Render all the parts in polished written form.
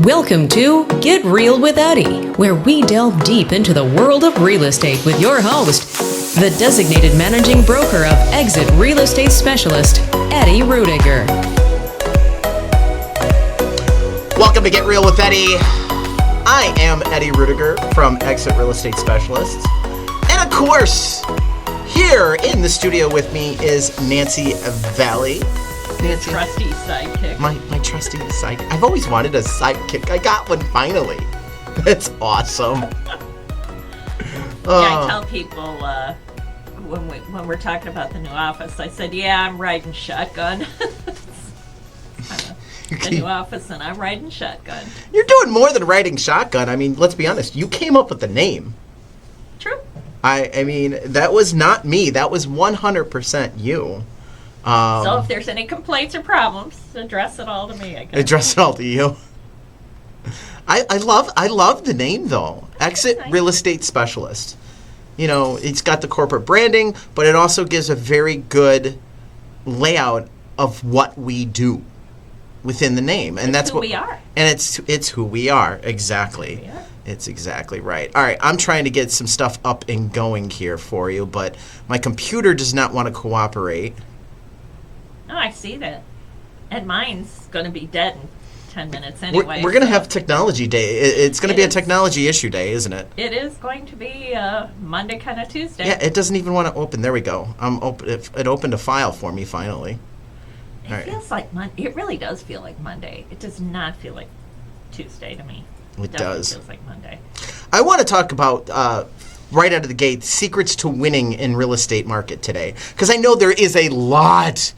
Welcome to Get Real with Eddie, where we delve deep into the world of real estate with your host, the designated managing broker of Exit Real Estate Specialist, Eddie Rudiger. Welcome to Get Real with Eddie. I am Eddie Rudiger from Exit Real Estate Specialist. And of course, here in the studio with me is Nancy Valley. Nancy, trusty sidekick. My trusty sidekick. I've always wanted a sidekick. I got one finally. That's awesome. I tell people when we're talking about the new office, I said, yeah, I'm riding shotgun. The new office, and I'm riding shotgun. You're doing more than riding shotgun. I mean, let's be honest. You came up with the name. True. I mean, that was not me. That was 100% you. So if there's any complaints or problems, address it all to me, I guess. Address it all to you. I love the name, though. Exit Nice. Real Estate Specialist. You know, it's got the corporate branding, but it also gives a very good layout of what we do within the name. And that's who what we are. And it's who we are, exactly. We are. It's exactly right. All right, I'm trying to get some stuff up and going here for you, but my computer does not want to cooperate. Oh, I see that. And mine's going to be dead in 10 minutes anyway. We're going to have technology day. It's going to be a is. technology issue day, isn't it? It is going to be Monday, kind of Tuesday. Yeah, it doesn't even want to open. There we go. It opened a file for me finally. It All right. feels like Monday. It really does feel like Monday. It does not feel like Tuesday to me. It definitely does. feels like Monday. I want to talk about right out of the gate secrets to winning in real estate market today, because I know there is a lot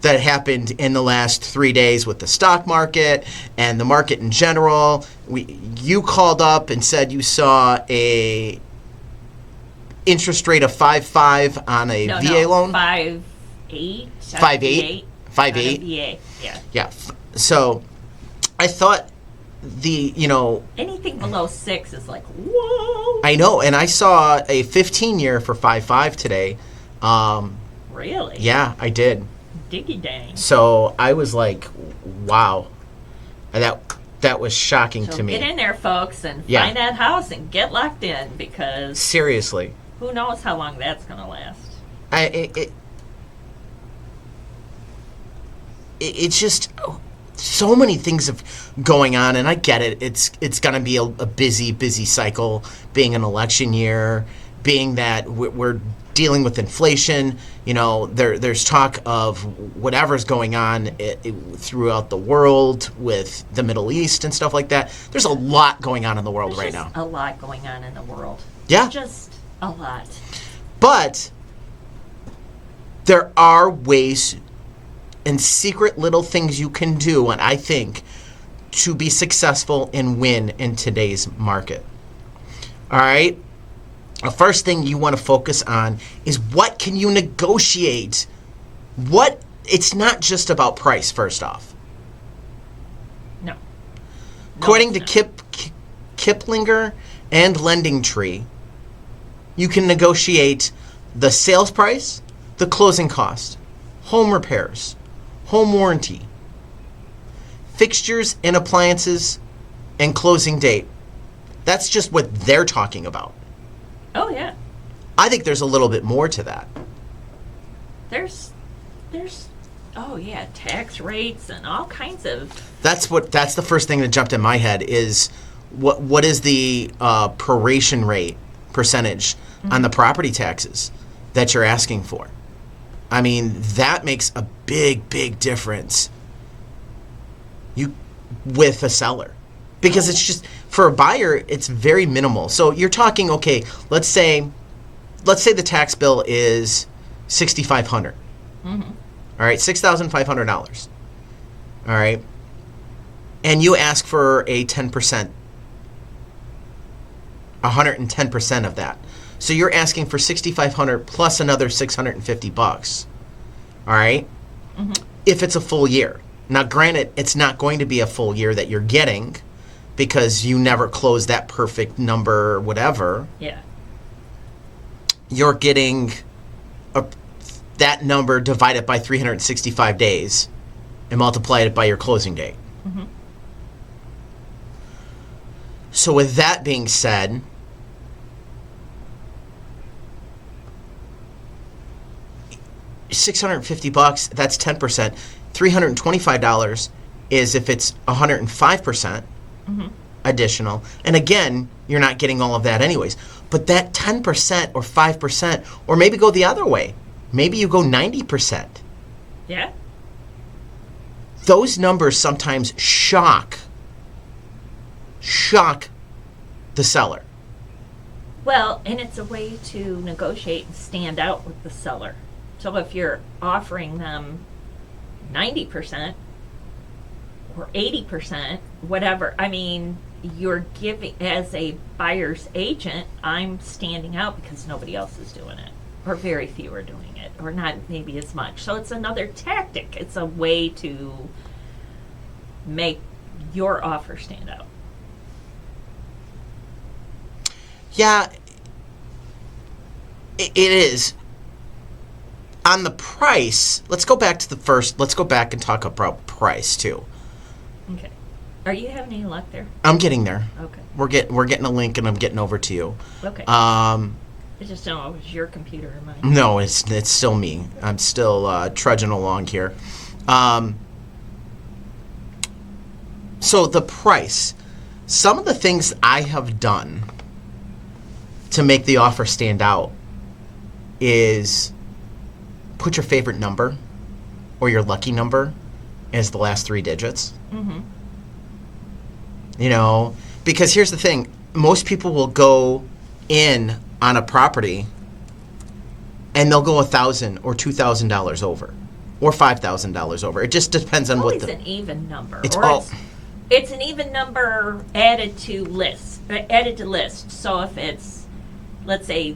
that happened in the last 3 days with the stock market and the market in general. You called up and said you saw a interest rate of 5.5 on a VA loan. 5.8. 5.8. 5.8. VA. Yeah. Yeah. So I thought Anything below 6 is like, whoa. I know, and I saw a 15-year for 5.5 today. Really? Yeah, I did. Diggy dang. So I was like, wow. And that was shocking So to me. get in there, folks, and Yeah. find that house and get locked in, because Seriously. who knows how long that's going to last. It's just so many things going on, and I get it. It's going to be a busy cycle, being an election year, being that we're dealing with inflation. There's talk of whatever's going on throughout the world with the Middle East and stuff like that. There's a lot going on in the world There's right just now. a lot going on in the world. Yeah. Just a lot. But there are ways and secret little things you can do, and I think, to be successful and win in today's market. All right? The first thing you want to focus on is, what can you negotiate? It's not just about price, first off. No. According to it's not. Kiplinger and Lending Tree, you can negotiate the sales price, the closing cost, home repairs, home warranty, fixtures and appliances, and closing date. That's just what they're talking about. Oh, yeah. I think there's a little bit more to that. There's oh, yeah, tax rates and all kinds of... That's the first thing that jumped in my head is what is the proration rate percentage on the property taxes that you're asking for? I mean, that makes a big difference with a seller, because it's just, for a buyer, it's very minimal. So you're talking, okay, let's say the tax bill is $6,500. Mm-hmm. All right, $6,500. All right, and you ask for a 10%, 110% of that. So you're asking for $6,500 plus another $650. All right, if it's a full year. Now, granted, it's not going to be a full year that you're getting, because you never close that perfect number or whatever. Yeah. You're getting that number divided by 365 days and multiply it by your closing date. So with that being said, $650, that's 10%. $325 is if it's 105% additional. And again, you're not getting all of that anyways. But that 10% or 5%, or maybe go the other way. Maybe you go 90%. Yeah. Those numbers sometimes shock the seller. Well, and it's a way to negotiate and stand out with the seller. So if you're offering them 90% or 80%, whatever, I mean, you're giving, as a buyer's agent, I'm standing out because nobody else is doing it, or very few are doing it, or not maybe as much. So it's another tactic. It's a way to make your offer stand out. Yeah, it is. On the price, let's go back and talk about price too. Okay. Are you having any luck there? I'm getting there. Okay. We're getting a link and I'm getting over to you. Okay. I just don't know if it's your computer or mine. No, it's still me. I'm still trudging along here. So the price, some of the things I have done to make the offer stand out is put your favorite number or your lucky number as the last 3 digits. Mm-hmm. You know, because here's the thing. Most people will go in on a property and they'll go $1,000 or $2,000 over or $5,000 over. It just depends on Always an even number. It's or all... It's an even number added to list. So if it's, let's say,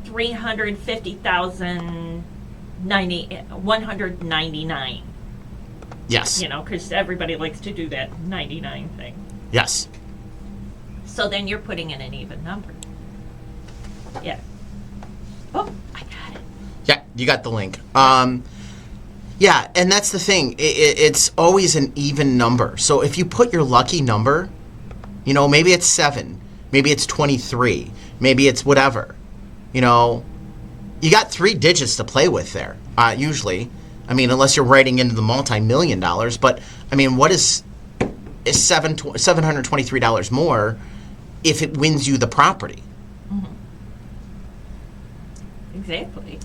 199. Yes. You know, because everybody likes to do that 99 thing. Yes. So then you're putting in an even number. Yeah. Oh, I got it. Yeah, you got the link. Yeah, and that's the thing. It's always an even number. So if you put your lucky number, you know, maybe it's 7, maybe it's 23, maybe it's whatever. You know, you got 3 digits to play with there, usually. I mean, unless you're writing into the multi-million dollars. But, I mean, what is $723 more if it wins you the property? Mm-hmm. Exactly.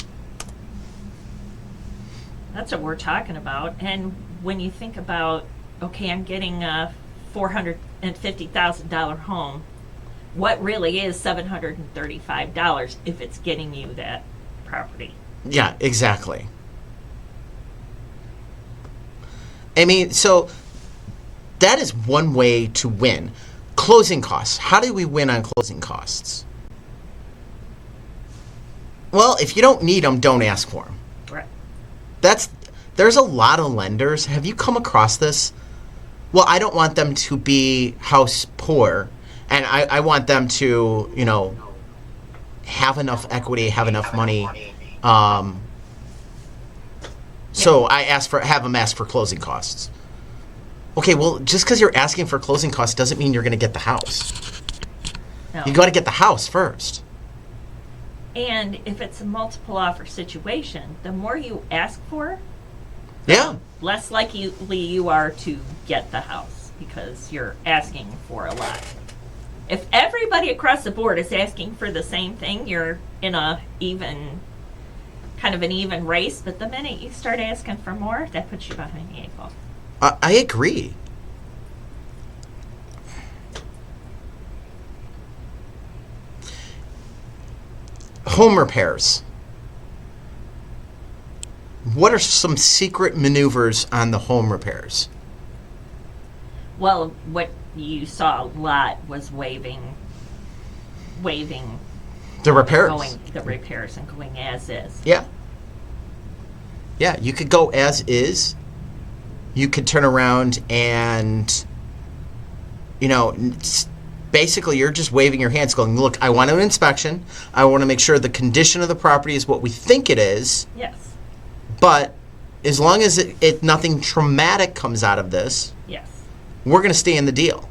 That's what we're talking about. And when you think about, okay, I'm getting a $450,000 home, what really is $735 if it's getting you that property? Yeah, exactly. I mean, so that is one way to win. Closing costs. How do we win on closing costs? Well, if you don't need them, don't ask for them. Right. There's a lot of lenders. Have you come across this? Well, I don't want them to be house poor, and I want them to, you know, have enough equity, have enough money. So I have them ask for closing costs. Okay, well, just because you're asking for closing costs doesn't mean you're going to get the house. No. You got to get the house first. And if it's a multiple offer situation, the more you ask for, Yeah. less likely you are to get the house because you're asking for a lot. If everybody across the board is asking for the same thing, you're in an even race. But the minute you start asking for more, that puts you behind the 8 ball. I agree. Home repairs. What are some secret maneuvers on the home repairs? Well, what you saw a lot was waiving The repairs. the repairs and going as is. Yeah. Yeah, you could go as is. You could turn around and, you know, basically you're just waving your hands going, look, I want an inspection. I want to make sure the condition of the property is what we think it is. Yes. But as long as nothing traumatic comes out of this, Yes. we're going to stay in the deal.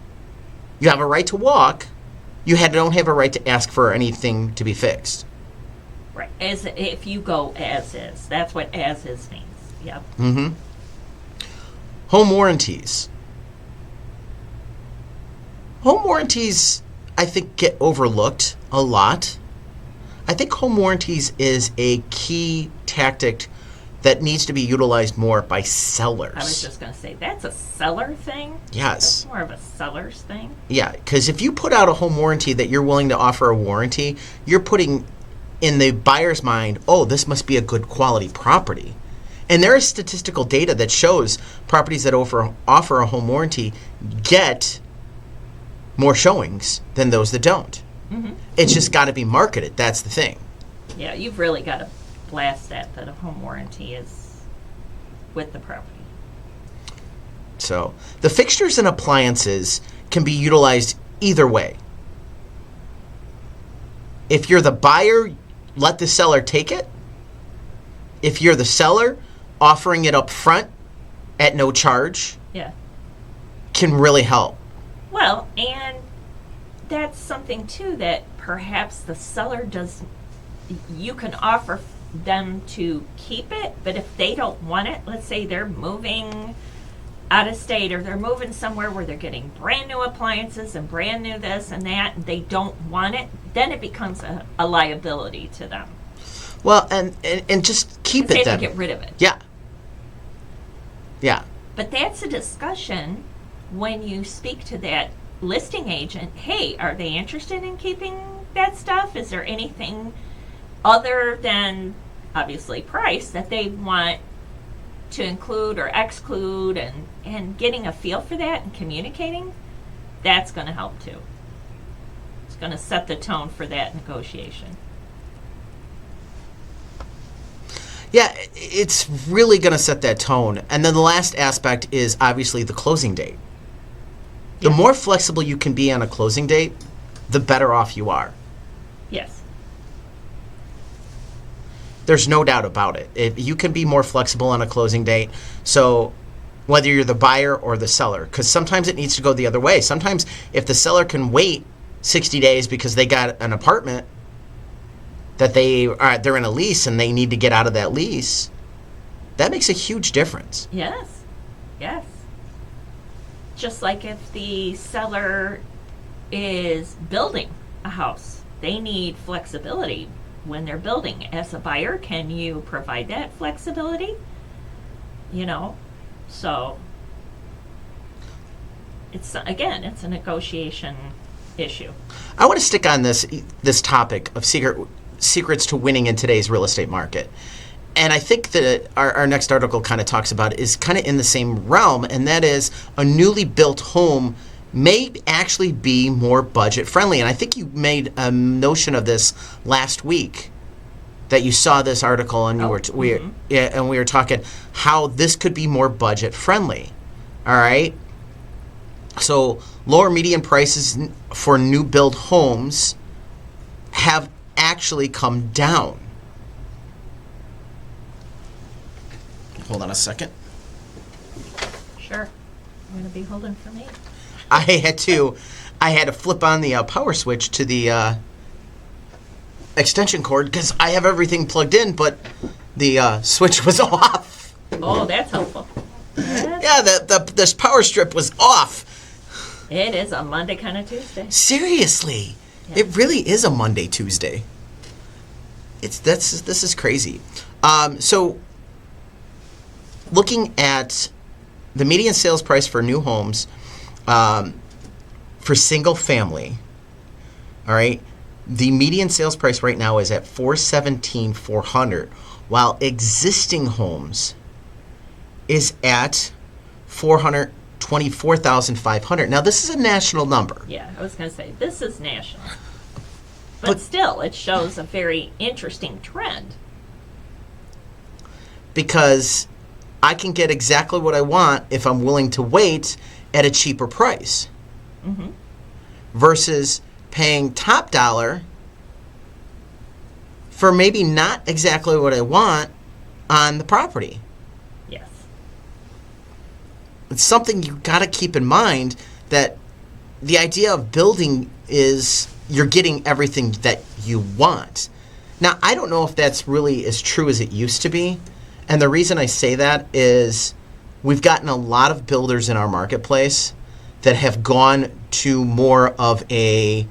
You have a right to walk. You don't have a right to ask for anything to be fixed. Right. As if you go as is. That's what as is means. Yep. Mm-hmm. Home warranties. Home warranties, I think, get overlooked a lot. I think home warranties is a key tactic that needs to be utilized more by sellers. I was just going to say, that's a seller thing? Yes. That's more of a seller's thing? Yeah, because if you put out a home warranty that you're willing to offer a warranty, you're putting in the buyer's mind, oh, this must be a good quality property. And there is statistical data that shows properties that offer a home warranty get more showings than those that don't. Mm-hmm. It's just got to be marketed. That's the thing. Yeah, you've really got to blast that a home warranty is with the property. So the fixtures and appliances can be utilized either way. If you're the buyer, let the seller take it. If you're the seller, offering it up front at no charge Yeah. can really help. Well, and that's something too that perhaps the seller does. You can offer them to keep it, but if they don't want it, let's say they're moving out of state or they're moving somewhere where they're getting brand new appliances and brand new this and that, and they don't want it, then it becomes a liability to them. Well, and just keep They it have then. to get rid of it. Yeah. Yeah. But that's a discussion when you speak to that listing agent. Hey, are they interested in keeping that stuff? Is there anything other than obviously price that they want to include or exclude, and getting a feel for that and communicating? That's going to help too. It's going to set the tone for that negotiation. Yeah, it's really going to set that tone. And then the last aspect is obviously the closing date. The Yeah. more flexible you can be on a closing date, the better off you are. Yes. There's no doubt about it. If you can be more flexible on a closing date, so whether you're the buyer or the seller, because sometimes it needs to go the other way. Sometimes if the seller can wait 60 days because they got an apartment that they're in a lease and they need to get out of that lease, that makes a huge difference. Yes. Yes. Just like if the seller is building a house, they need flexibility when they're building. As a buyer, can you provide that flexibility? So it's a negotiation issue. I want to stick on this topic of secrets to winning in today's real estate market. And I think that our next article kind of talks about it is kind of in the same realm, and that is a newly built home may actually be more budget friendly. And I think you made a notion of this last week, that you saw this article and we were talking how this could be more budget friendly. All right. So lower median prices for new build homes have actually come down. Hold on a second. Sure. You're going to be holding for me. I had to flip on the power switch to the extension cord because I have everything plugged in, but the switch was off. Oh, that's helpful. Yeah, this power strip was off. It is a Monday kind of Tuesday. Seriously, Yeah. it really is a Monday, Tuesday. This is crazy. So, looking at the median sales price for new homes, for single family, all right, the median sales price right now is at $417,400, while existing homes is at $424,500. Now, this is a national number. Yeah, I was going to say, this is national. But still, it shows a very interesting trend. Because I can get exactly what I want if I'm willing to wait at a cheaper price. Mm-hmm. Versus paying top dollar for maybe not exactly what I want on the property. Yes. It's something you got to keep in mind, that the idea of building is you're getting everything that you want. Now, I don't know if that's really as true as it used to be. And the reason I say that is we've gotten a lot of builders in our marketplace that have gone to more of a,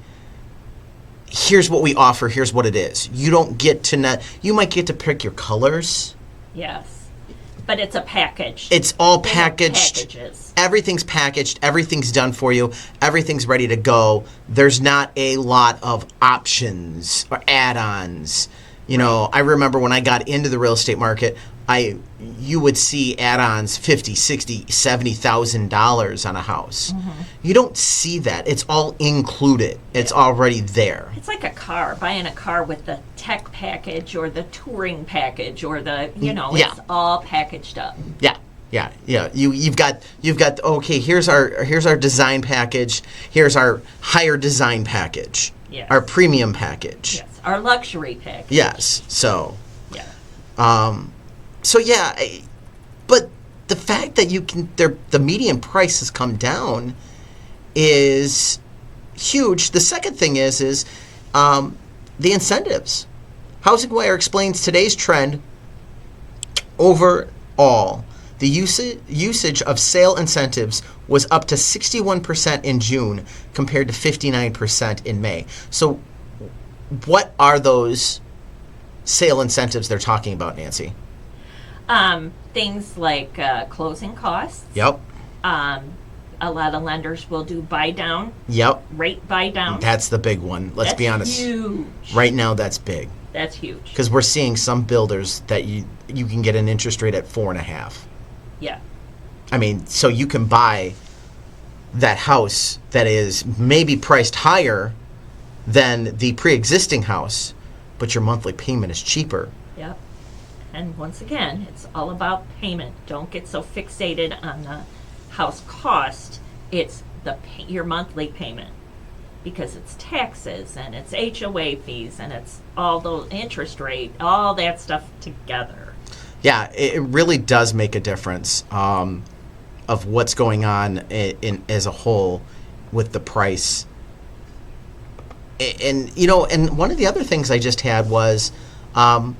here's what we offer, here's what it is. You don't get to, you might get to pick your colors. Yes. But it's a package. It's all They have packaged. packages. Everything's packaged. Everything's done for you. Everything's ready to go. There's not a lot of options or add-ons. You know, I remember when I got into the real estate market, you would see add-ons $50,000, $60,000, $70,000 on a house. You don't see that. It's all included. It's already there. It's like a car, buying a car with the tech package or the touring package or the, Yeah. it's all packaged up. Yeah. You've got okay, here's our design package. Here's our higher design package. Yes. Our premium package. Yes, our luxury package. Yes. So Yeah. But the fact that the median price has come down is huge. The second thing is the incentives. Housing Wire explains today's trend overall. The usage of sale incentives was up to 61% in June compared to 59% in May. So what are those sale incentives they're talking about, Nancy? Things like closing costs. Yep. A lot of lenders will do buy down, Yep. rate buy down. That's the big one. Let's be honest. Huge. Right now, that's big. That's huge. Because we're seeing some builders that you can get an interest rate at 4.5. Yeah. I mean, so you can buy that house that is maybe priced higher than the pre-existing house, but your monthly payment is cheaper. Yep. And once again, it's all about payment. Don't get so fixated on the house cost. It's your monthly payment, because it's taxes and it's HOA fees and it's all the interest rate, all that stuff together. Yeah, it really does make a difference of what's going on in as a whole with the price. And one of the other things I just had was on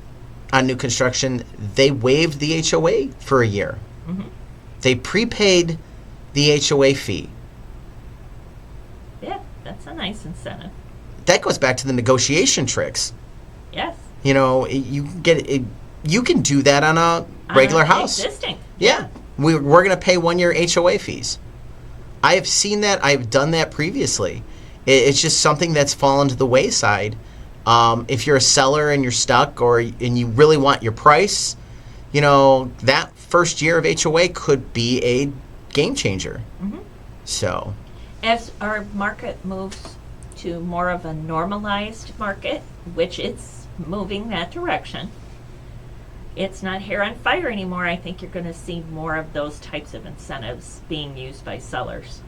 new construction, they waived the HOA for a year. Mm-hmm. They prepaid the HOA fee. Yeah, that's a nice incentive. That goes back to the negotiation tricks. Yes. You can do that on a regular house. Existing. Yeah. We're going to pay 1 year HOA fees. I have seen that. I've done that previously. It's just something that's fallen to the wayside. If you're a seller and you're stuck and you really want your price, that first year of HOA could be a game changer. Mm-hmm. So, as our market moves to more of a normalized market, which it's moving that direction, it's not hair on fire anymore. I think you're going to see more of those types of incentives being used by sellers.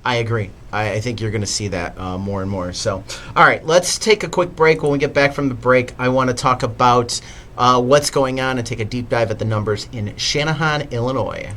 I agree. I think you're going to see that more and more. So, all right, let's take a quick break. When we get back from the break, I want to talk about what's going on and take a deep dive at the numbers in Channahon, Illinois.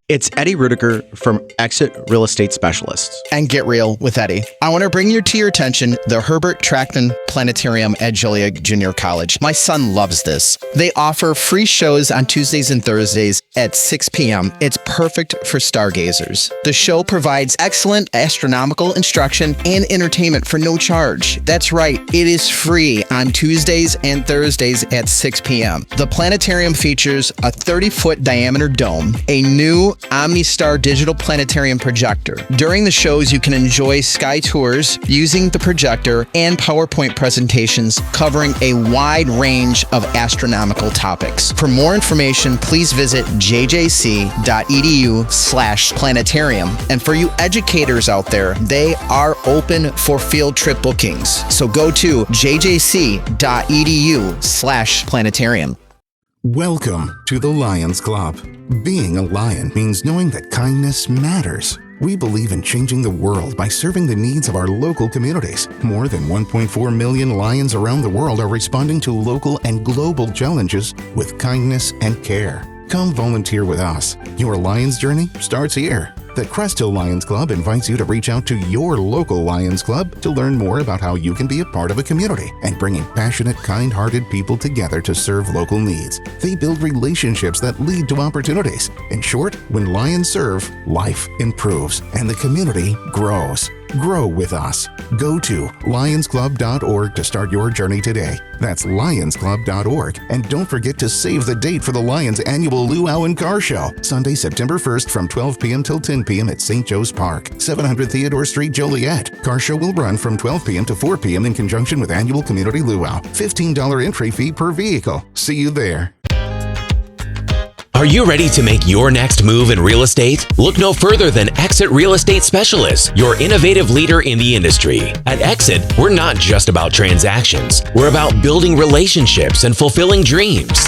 It's Eddie Rudiger from Exit Real Estate Specialists. And Get Real with Eddie. I want to bring to your attention the Herbert Trackman Planetarium at Joliet Junior College. My son loves this. They offer free shows on Tuesdays and Thursdays at 6 p.m. It's perfect for stargazers. The show provides excellent astronomical instruction and entertainment for no charge. That's right, it is free on Tuesdays and Thursdays at 6 p.m. The planetarium features a 30-foot diameter dome, a new OmniStar digital planetarium projector. During the shows, you can enjoy sky tours using the projector and PowerPoint presentations covering a wide range of astronomical topics. For more information, please visit jjc.edu/planetarium. And for you educators out there, they are open for field trip bookings. So go to jjc.edu/planetarium. Welcome to the Lions Club. Being a lion means knowing that kindness matters. We believe in changing the world by serving the needs of our local communities. More than 1.4 million lions around the world are responding to local and global challenges with kindness and care. Come volunteer with us. Your Lions journey starts here. The Crest Hill Lions Club invites you to reach out to your local Lions Club to learn more about how you can be a part of a community and bringing passionate, kind-hearted people together to serve local needs. They build relationships that lead to opportunities. In short, when Lions serve, life improves and the community grows. Grow with us. Go to lionsclub.org to start your journey today. That's lionsclub.org. And don't forget to save the date for the Lions annual Luau and Car Show, Sunday, September 1st from 12 p.m. till 10 p.m. at St. Joe's Park, 700 Theodore Street, Joliet. Car Show will run from 12 p.m. to 4 p.m. in conjunction with annual community luau. $15 entry fee per vehicle. See you there. Are you ready to make your next move in real estate? Look no further than Exit Real Estate Specialists, your innovative leader in the industry. At Exit, we're not just about transactions. We're about building relationships and fulfilling dreams.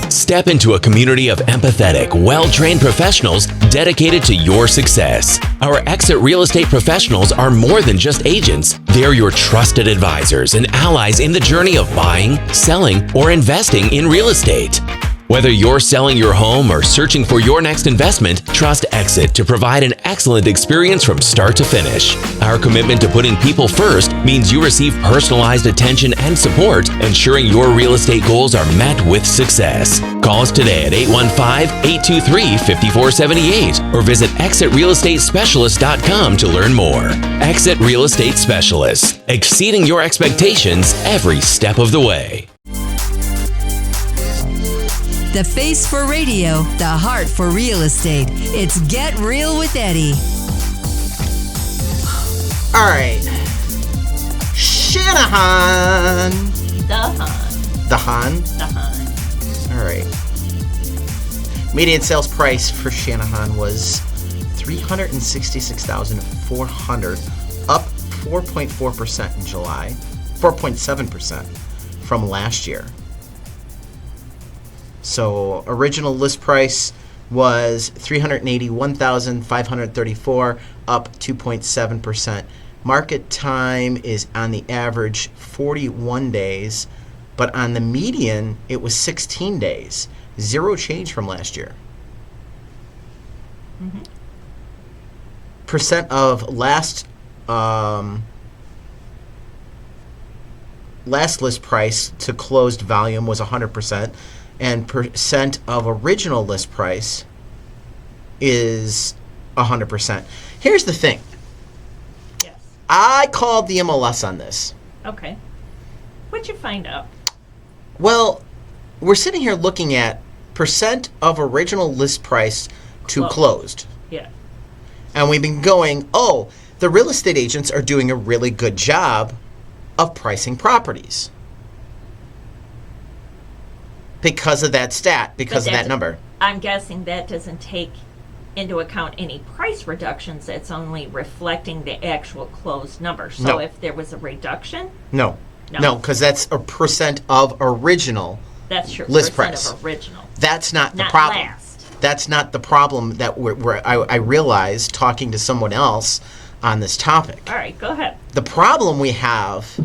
Step into a community of empathetic, well-trained professionals dedicated to your success. Our Exit Real Estate professionals are more than just agents. They're your trusted advisors and allies in the journey of buying, selling, or investing in real estate. Whether you're selling your home or searching for your next investment, trust Exit to provide an excellent experience from start to finish. Our commitment to putting people first means you receive personalized attention and support, ensuring your real estate goals are met with success. Call us today at 815-823-5478 or visit exitrealestatespecialist.com to learn more. Exit Real Estate Specialists, exceeding your expectations every step of the way. The face for radio, the heart for real estate. It's Get Real with Eddie. All right. Channahon. The Han. All right. Median sales price for Channahon was $366,400, up 4.4% in July, 4.7% from last year. So original list price was $381,534, up 2.7%. Market time is on the average 41 days, but on the median it was 16 days. Zero change from last year. Mm-hmm. Percent of last list price to closed volume was 100%. And percent of original list price is 100%. Here's the thing. Yes. I called the MLS on this. Okay. What'd you find out? Well, we're sitting here looking at percent of original list price to closed. Yeah. And we've been going, the real estate agents are doing a really good job of pricing properties. Because of that stat, because of that number. I'm guessing that doesn't take into account any price reductions. It's only reflecting the actual closed number. So if there was a reduction? No, because that's a percent of original. That's true. List percent price. Of original. That's not the problem. Last. That's not the problem that I realized talking to someone else on this topic. All right, go ahead. The problem we have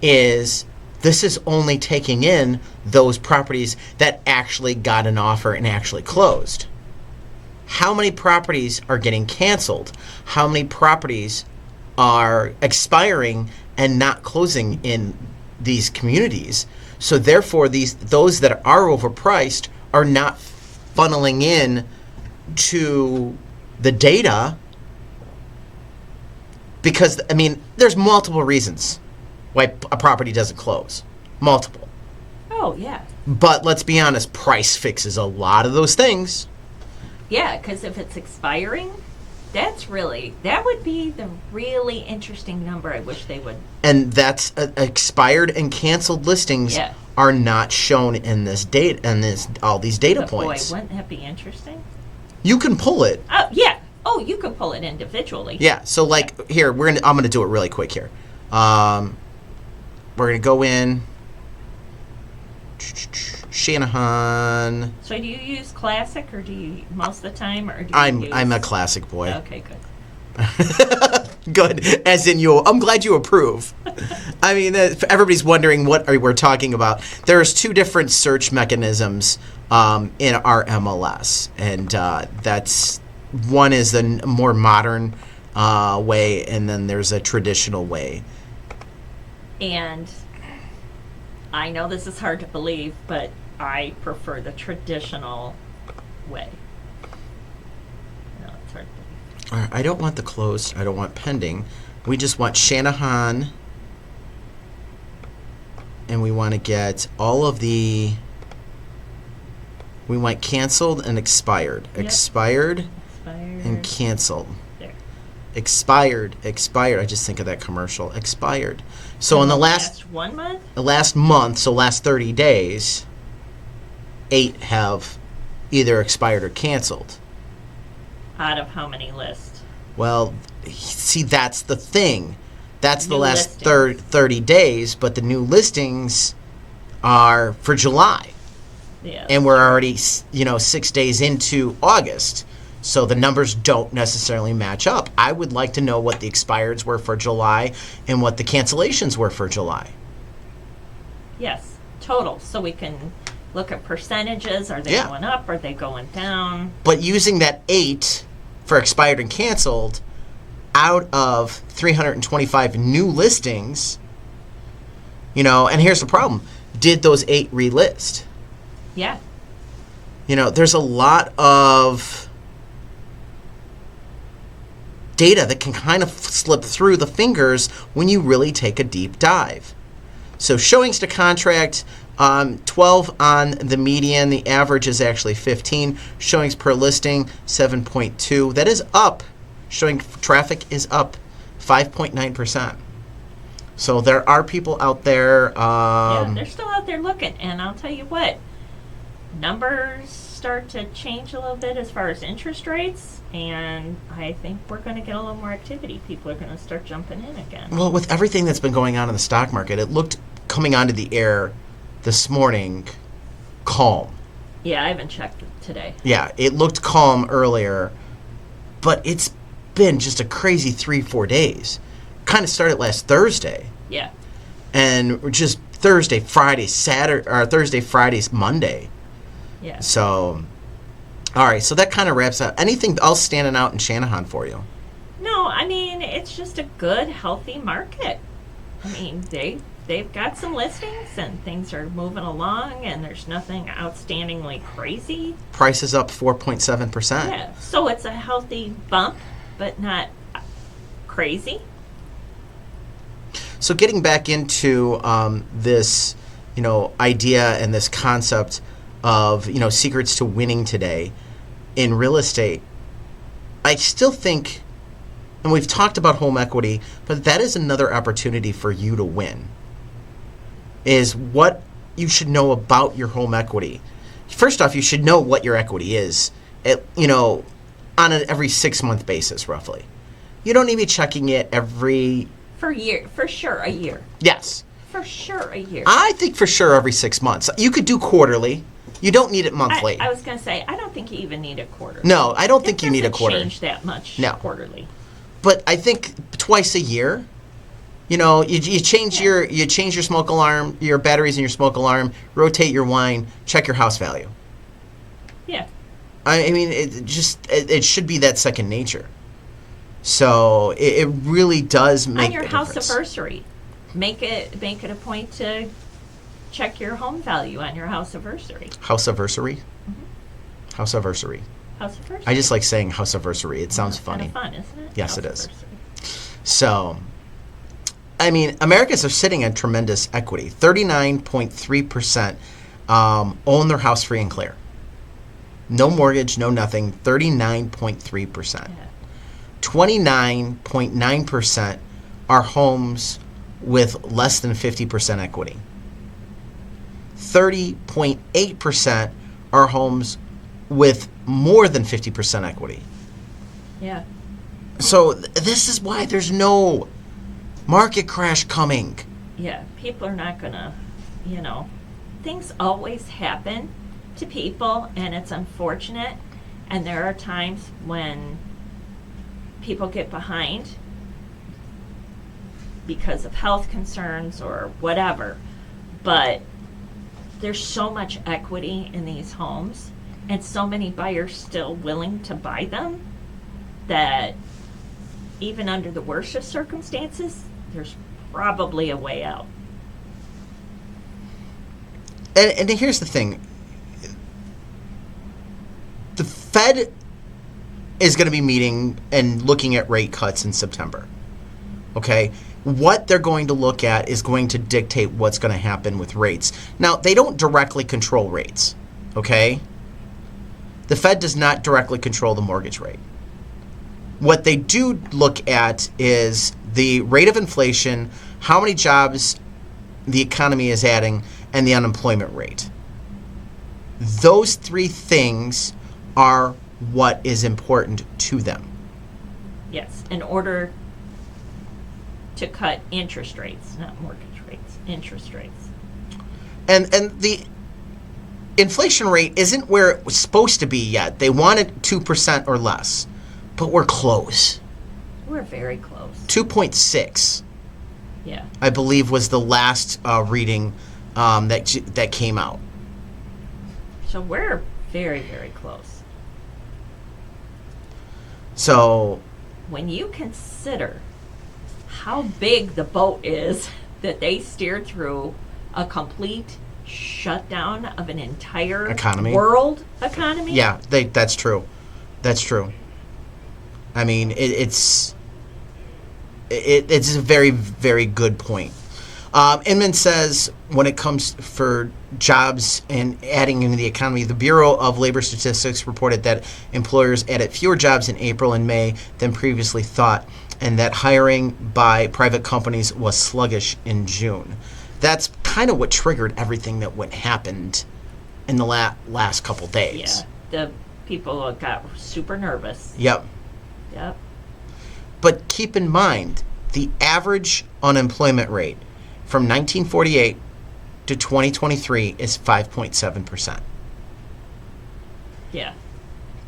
is this is only taking in those properties that actually got an offer and actually closed. How many properties are getting canceled? How many properties are expiring and not closing in these communities? So therefore, those that are overpriced are not funneling in to the data because, there's multiple reasons why a property doesn't close. Multiple. Oh, yeah. But let's be honest, price fixes a lot of those things. Yeah, because if it's expiring, that would be the really interesting number I wish they would. And that's expired and canceled listings are not shown in this date and all these data points. Boy, wouldn't that be interesting? You can pull it. Oh, yeah. Oh, you can pull it individually. Yeah. So here, I'm going to do it really quick here. We're going to go in Channahon. So do you use classic or do you most of the time or do you I'm a classic boy. Okay, good. Good, as in you. I'm glad you approve. I mean, everybody's wondering what we're talking about. There's two different search mechanisms in our MLS, and that's one is the more modern way, and then there's a traditional way. And I know this is hard to believe, but I prefer the traditional way. No, it's hard to believe. All right, I don't want the closed. I don't want pending. We just want Channahon, and we want to get all of the. We want canceled and expired. Yep. Expired Expired. and canceled. There. Expired. I just think of that commercial. Expired. So in the last 1 month? month, so last 30 days, 8 have either expired or canceled. Out of how many lists? Well, see, that's the thing. That's the New last listings. 30 days, but the new listings are for July. Yeah. And we're already, 6 days into August. So the numbers don't necessarily match up. I would like to know what the expireds were for July and what the cancellations were for July. Yes, total. So we can look at percentages. Are they Yeah. going up? Are they going down? But using that 8 for expired and canceled out of 325 new listings, and here's the problem. Did those 8 relist? Yeah. There's a lot of data that can kind of slip through the fingers when you really take a deep dive. So showings to contract, 12 on the median. The average is actually 15. Showings per listing, 7.2. That is up. Showing traffic is up 5.9%. So there are people out there. Yeah, they're still out there looking. And I'll tell you what, numbers start to change a little bit as far as interest rates, and I think we're going to get a little more activity. People are going to start jumping in again. Well, with everything that's been going on in the stock market, it looked, coming onto the air this morning, calm. Yeah, I haven't checked it today. Yeah, it looked calm earlier, but it's been just a crazy 3-4 days. Kind of started last Thursday, Yeah. and just Thursday, Friday, Saturday, or Thursday, Friday, Monday. Yeah. So, all right, so that kind of wraps up. Anything else standing out in Channahon for you? No, I mean, it's just a good, healthy market. I mean, they've got some listings and things are moving along and there's nothing outstandingly crazy. Price is up 4.7%. Yeah, so it's a healthy bump, but not crazy. So getting back into this, idea and this concept of, secrets to winning today in real estate, I still think, and we've talked about home equity, but that is another opportunity for you to win, is what you should know about your home equity. First off, you should know what your equity is, on an every 6-month basis, roughly. You don't need to be checking it every... For sure, a year. Yes. For sure, a year. I think for sure every 6 months. You could do quarterly. You don't need it monthly. I was going to say, I don't think you even need a quarter. No, I don't think you need a quarter. It doesn't change that much No. quarterly. But I think twice a year, you change your smoke alarm, your batteries in your smoke alarm, rotate your wine, check your house value. Yeah. I mean, it should be that second nature. So it really does make On your a house difference. anniversary, make it a point to check your home value on your house anniversary. House anniversary? Mm-hmm. House anniversary. House anniversary. I just like saying house anniversary. It sounds funny. Kind of fun, isn't it? Yes, House it is. anniversary. So, I mean, Americans are sitting on tremendous equity. 39.3% own their house free and clear. No mortgage, no nothing. 39.3%. Yeah. 29.9% are homes with less than 50% equity. 30.8% are homes with more than 50% equity. Yeah. So this is why there's no market crash coming. Yeah. People are not gonna, things always happen to people, and it's unfortunate. And there are times when people get behind because of health concerns or whatever. But there's so much equity in these homes and so many buyers still willing to buy them that even under the worst of circumstances, there's probably a way out. And here's the thing. The Fed is going to be meeting and looking at rate cuts in September. Okay? What they're going to look at is going to dictate what's going to happen with rates. Now, they don't directly control rates. Okay? The Fed does not directly control the mortgage rate. What they do look at is the rate of inflation, how many jobs the economy is adding, and the unemployment rate. Those three things are what is important to them. Yes, in order to cut interest rates, not mortgage rates, interest rates. And the inflation rate isn't where it was supposed to be yet. They wanted 2% or less, but we're close. We're very close. 2.6, Yeah. I believe, was the last reading that came out. So we're very, very close. So When you consider how big the boat is that they steered through a complete shutdown of an entire Economy. world economy. yeah, that's true. That's true. I mean, it's a very, very good point. Inman says when it comes for jobs and adding into the economy, the Bureau of Labor Statistics reported that employers added fewer jobs in April and May than previously thought, and that hiring by private companies was sluggish in June. That's kind of what triggered everything that happened in the last couple days. Yeah. The people got super nervous. Yep. Yep. But keep in mind, the average unemployment rate from 1948 to 2023 is 5.7%. Yeah.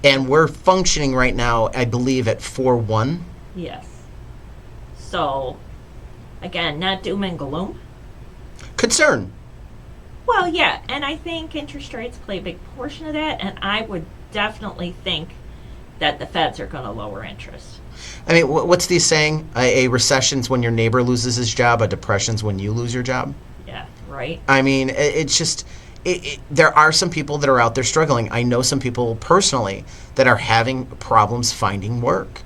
And we're functioning right now, I believe, at 4.1. Yes. So, again, not doom and gloom. Concern. Well, yeah, and I think interest rates play a big portion of that, and I would definitely think that the Feds are going to lower interest. I mean, what's the saying? A recession's when your neighbor loses his job, a depression's when you lose your job. Yeah, right? I mean, it's just, there are some people that are out there struggling. I know some people personally that are having problems finding work.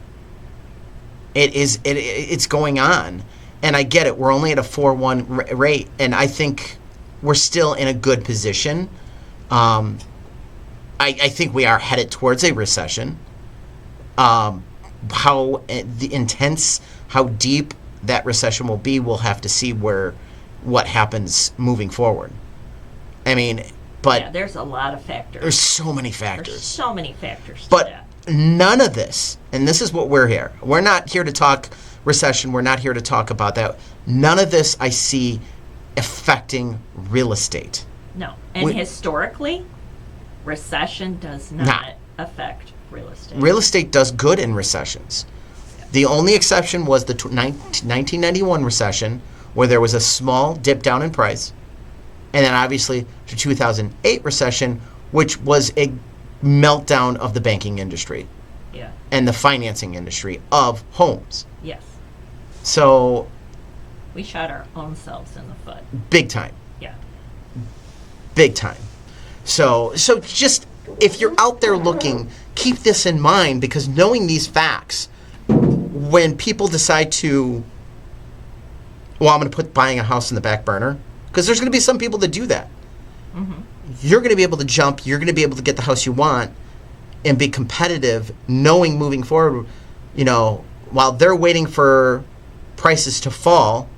It's going on. And I get it. We're only at a 4.1 rate, and I think we're still in a good position. I think we are headed towards a recession. How intense, how deep that recession will be, we'll have to see what happens moving forward. I mean, but yeah, there's a lot of factors. there's so many There's factors. so many factors to But that. none of this, and this is what we're here. We're not here to talk recession. We're not here to talk about that. None of this I see affecting real estate. No. And we- historically, recession does Nah. not affect real estate. Real estate does good in recessions. The only exception was the 1991 recession, where there was a small dip down in price. And then obviously the 2008 recession, which was a meltdown of the banking industry Yeah. and the financing industry of homes. Yes. So We shot our own selves in the foot. big time. Yeah. Big time. So just, if you're out there looking, keep this in mind, because knowing these facts, when people decide to, well, I'm going to put buying a house in the back burner, because there's going to be some people that do that. You're going to be able to jump, you're going to be able to get the house you want and be competitive, knowing moving forward, while they're waiting for prices to fall,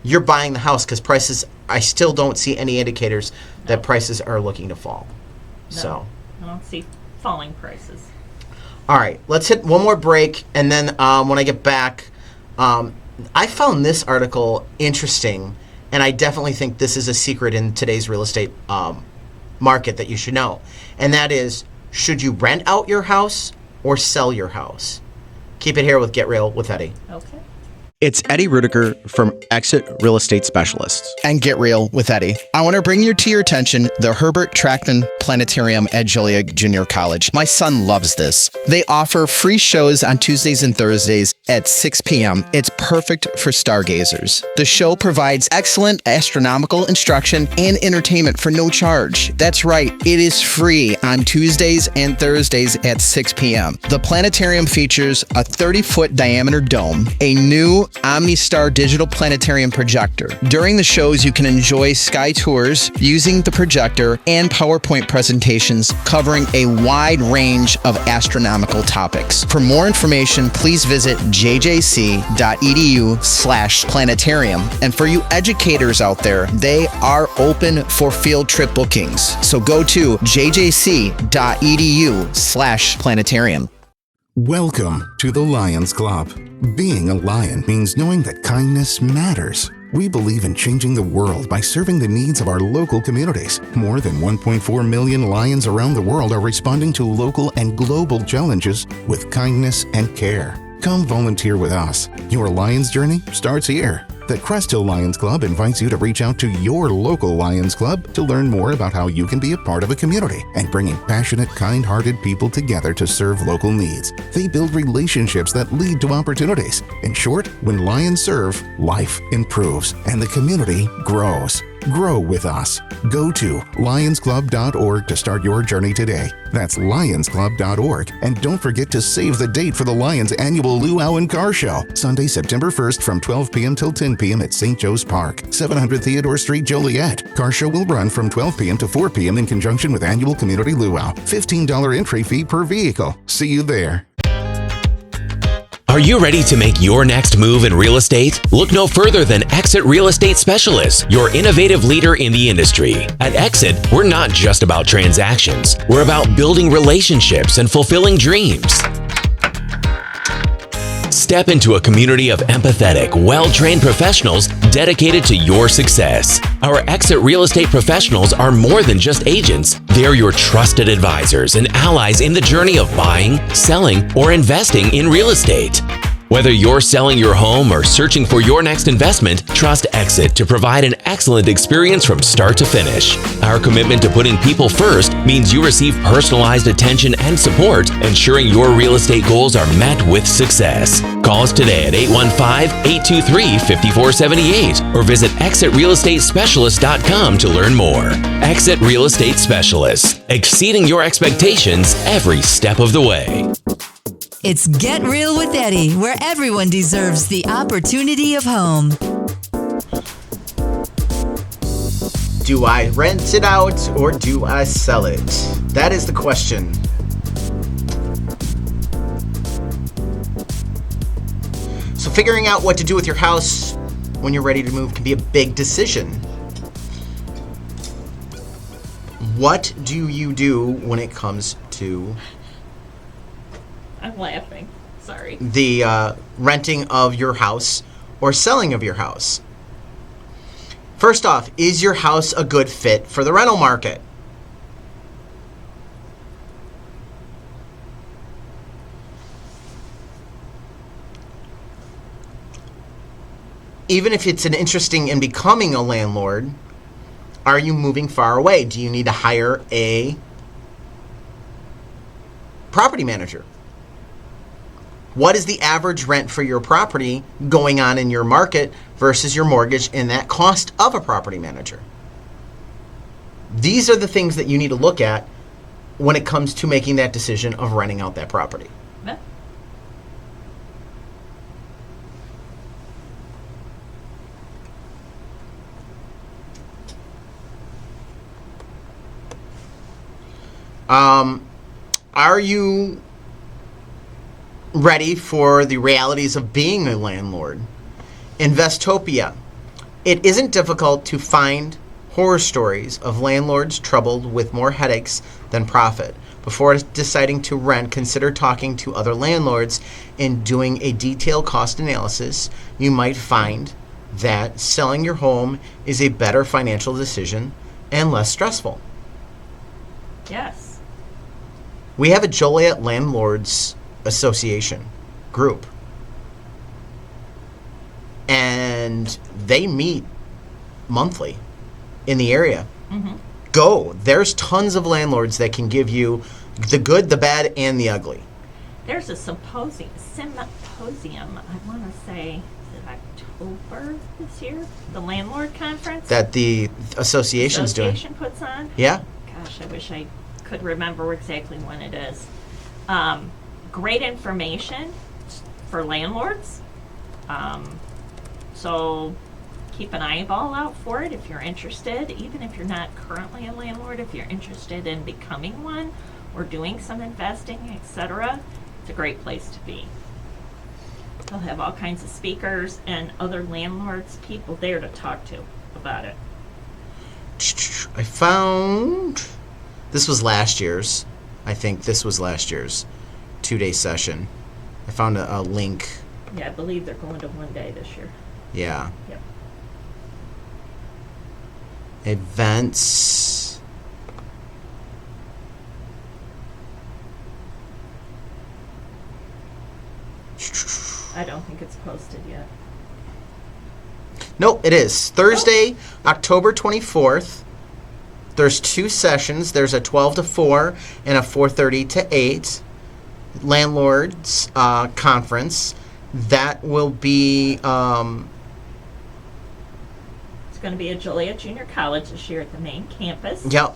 you're buying the house because prices, I still don't see any indicators that prices are looking to fall. No. So, I don't see falling prices. all right, let's hit one more break. And then when I get back, I found this article interesting. And I definitely think this is a secret in today's real estate market that you should know. And that is, should you rent out your house or sell your house? Keep it here with Get Real with Eddie. Okay. It's Eddie Rudiger from Exit Real Estate Specialists. And Get Real with Eddie. I want to bring to your attention the Herbert Trackman Planetarium at Joliet Junior College. My son loves this. They offer free shows on Tuesdays and Thursdays at 6 p.m. It's perfect for stargazers. The show provides excellent astronomical instruction and entertainment for no charge. That's right, it is free on Tuesdays and Thursdays at 6 p.m. The planetarium features a 30-foot diameter dome, a new OmniStar digital planetarium projector. During the shows, you can enjoy sky tours using the projector and PowerPoint presentations covering a wide range of astronomical topics. For more information, please visit jjc.edu/planetarium. And for you educators out there, they are open for field trip bookings. So go to jjc.edu/planetarium. Welcome to the Lions Club. Being a lion means knowing that kindness matters. We believe in changing the world by serving the needs of our local communities. More than 1.4 million lions around the world are responding to local and global challenges with kindness and care. Come volunteer with us. Your Lions journey starts here. The Crest Hill Lions Club invites you to reach out to your local Lions Club to learn more about how you can be a part of a community and bringing passionate, kind-hearted people together to serve local needs. They build relationships that lead to opportunities. In short, when Lions serve, life improves and the community grows. Grow with us. Go to lionsclub.org to start your journey today. That's lionsclub.org. And don't forget to save the date for the Lions annual Luau and Car Show, Sunday, September 1st from 12 p.m. till 10 p.m. at St. Joe's Park, 700 Theodore Street, Joliet. Car Show will run from 12 p.m. to 4 p.m. in conjunction with annual community luau. $15 entry fee per vehicle. See you there. Are you ready to make your next move in real estate? Look no further than Exit Real Estate Specialists, your innovative leader in the industry. At Exit, we're not just about transactions. We're about building relationships and fulfilling dreams. Step into a community of empathetic, well-trained professionals dedicated to your success. Our Exit Real Estate professionals are more than just agents. They're your trusted advisors and allies in the journey of buying, selling, or investing in real estate. Whether you're selling your home or searching for your next investment, trust Exit to provide an excellent experience from start to finish. Our commitment to putting people first means you receive personalized attention and support, ensuring your real estate goals are met with success. Call us today at 815-823-5478 or visit exitrealestatespecialist.com to learn more. Exit Real Estate Specialists, exceeding your expectations every step of the way. It's Get Real with Eddie, where everyone deserves the opportunity of home. Do I rent it out or do I sell it? That is the question. So figuring out what to do with your house when you're ready to move can be a big decision. What do you do when it comes to I'm laughing. Sorry. the renting of your house or selling of your house? First off, is your house a good fit for the rental market? Even if it's an interesting in becoming a landlord, are you moving far away? Do you need to hire a property manager? What is the average rent for your property going on in your market versus your mortgage and that cost of a property manager? These are the things that you need to look at when it comes to making that decision of renting out that property. Yeah. Are you ready for the realities of being a landlord? Investopia. It isn't difficult to find horror stories of landlords troubled with more headaches than profit. Before deciding to rent, consider talking to other landlords and doing a detailed cost analysis. You might find that selling your home is a better financial decision and less stressful. Yes. We have a Joliet Landlords Association group. and they meet monthly in the area. Mm-hmm. Go. There's tons of landlords that can give you the good, the bad, and the ugly. There's a symposium, I want to say, is it October this year? The landlord conference? That the association's doing. Association puts on? Yeah. Gosh, I wish I could remember exactly when it is. Great information for landlords. So keep an eyeball out for it if you're interested, even if you're not currently a landlord, if you're interested in becoming one or doing some investing, etc. It's a great place to be. They'll have all kinds of speakers and other landlords, people there to talk to about it. I found this was last year's. I think this was last year's 2-day session. I found a link. Yeah, I believe they're going to 1 day this year. Yeah. Yep. Events. I don't think it's posted yet. Nope, it is. Thursday, October 24th. There's 2 sessions. There's a 12 to 4 and a 4:30 to 8 landlords conference. That will be It's going to be at Joliet Junior College this year at the main campus. yep.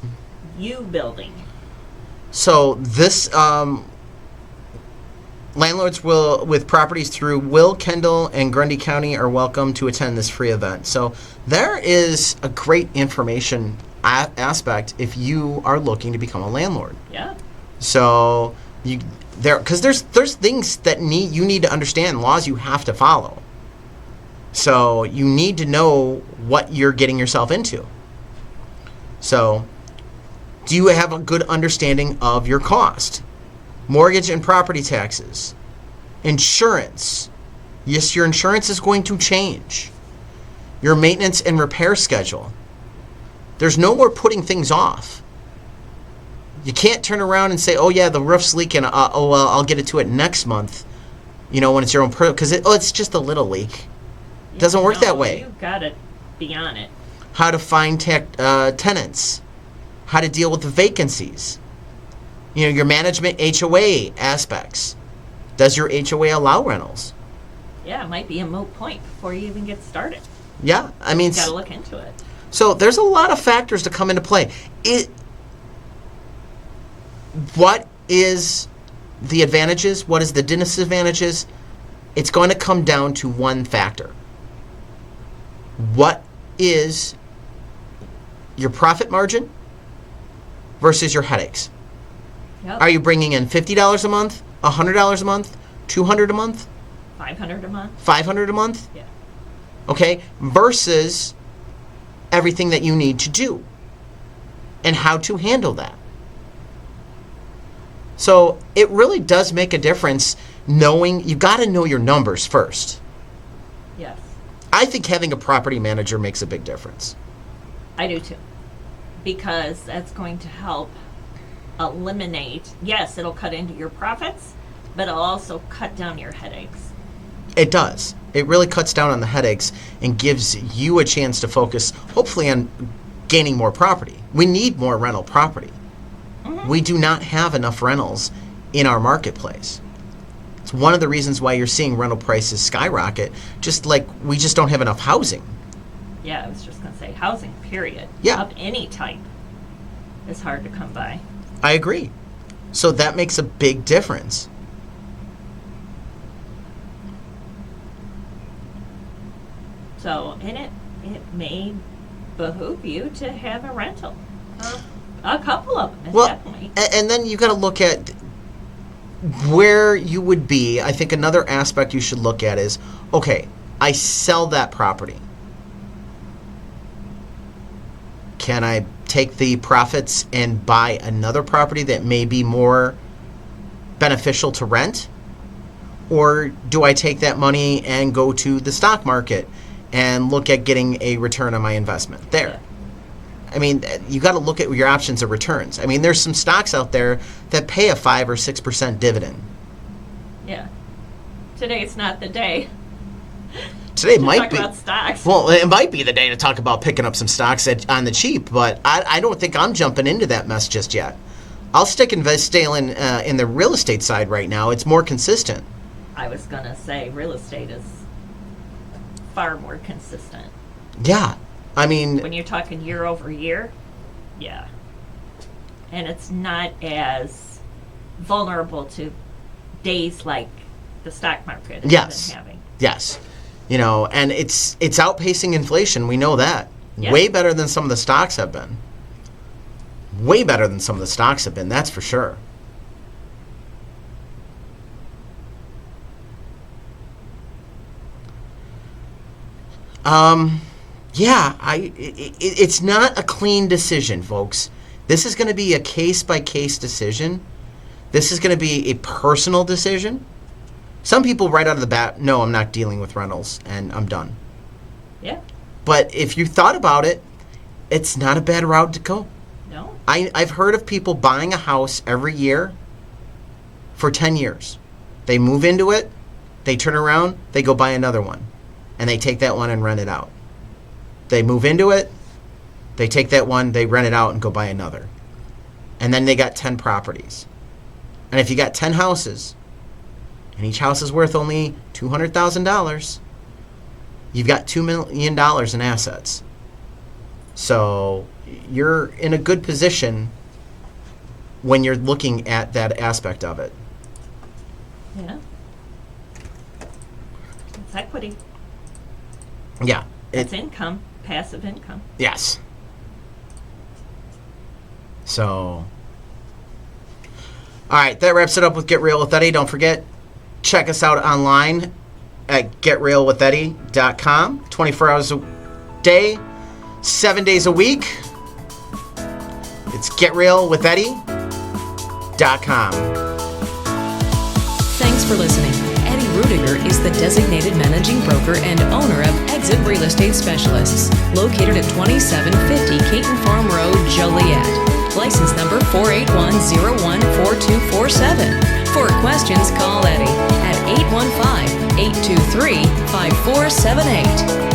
U building. So this landlords will with properties through Will, Kendall, and Grundy County are welcome to attend this free event. So there is a great information aspect if you are looking to become a landlord. Yeah. So because there's things that you need to understand, laws you have to follow. So you need to know what you're getting yourself into. So do you have a good understanding of your cost? Mortgage and property taxes. Insurance. Yes, your insurance is going to change. Your maintenance and repair schedule. There's no more putting things off. You can't turn around and say, oh yeah, the roof's leaking. I'll get it to it next month. When it's your own because it's just a little leak. It doesn't work that way. You've got to be on it. How to find tenants. How to deal with the vacancies. Your management HOA aspects. Does your HOA allow rentals? Yeah, it might be a moot point before you even get started. Yeah, I mean, You've got to look into it. So there's a lot of factors to come into play. What is the advantages? What is the disadvantages? It's going to come down to one factor. What is your profit margin versus your headaches? Yep. Are you bringing in $50 a month, $100 a month, $200 a month, $500 a month? $500 a month? Yeah. Okay, versus everything that you need to do and how to handle that. So it really does make a difference knowing, you've got to know your numbers first. Yes. I think having a property manager makes a big difference. I do too. Because that's going to help eliminate, yes, it'll cut into your profits, but it'll also cut down your headaches. It does. It really cuts down on the headaches and gives you a chance to focus, hopefully, on gaining more property. We need more rental property. Mm-hmm. We do not have enough rentals in our marketplace. It's one of the reasons why you're seeing rental prices skyrocket, just like we just don't have enough housing. Yeah, I was just going to say housing, period. Yeah. Of any type is hard to come by. I agree. So that makes a big difference. So, and it may behoove you to have a rental. A couple of them, definitely. And then you got to look at where you would be. I think another aspect you should look at is, okay, I sell that property. Can I take the profits and buy another property that may be more beneficial to rent? Or do I take that money and go to the stock market and look at getting a return on my investment there? I mean, you got to look at your options of returns. I mean, there's some stocks out there that pay a 5 or 6% dividend. Yeah. Today's not the day. Today to might talk be. about stocks. Well, it might be the day to talk about picking up some stocks on the cheap, but I don't think I'm jumping into that mess just yet. I'll stay in the real estate side right now. It's more consistent. I was going to say real estate is far more consistent. Yeah. I mean, When you're talking year over year, yeah. And it's not as vulnerable to days like the stock market has yes. been having. Yes. And it's outpacing inflation. We know that. Yeah. Way better than some of the stocks have been. Way better than some of the stocks have been, that's for sure. Yeah, it's not a clean decision, folks. This is going to be a case-by-case decision. This is going to be a personal decision. Some people right out of the bat, no, I'm not dealing with rentals, and I'm done. Yeah. But if you thought about it, it's not a bad route to go. No. I've heard of people buying a house every year for 10 years. They move into it, they turn around, they go buy another one, and they take that one and rent it out. They move into it, they take that one, they rent it out and go buy another. And then they got 10 properties. And if you got 10 houses, and each house is worth only $200,000, you've got $2 million in assets. So you're in a good position when you're looking at that aspect of it. Yeah. It's equity. Yeah. It's income, passive income. Yes. So, all right, that wraps it up with Get Real with Eddie. Don't forget, check us out online at getrealwitheddie.com. 24 hours a day, 7 days a week. It's getrealwitheddie.com. Thanks for listening. Eddie Rudiger is the designated managing broker and owner of Exit Real Estate Specialists, located at 2750 Caton Farm Road, Joliet. License number 481014247. For questions, call Eddie at 815-823-5478.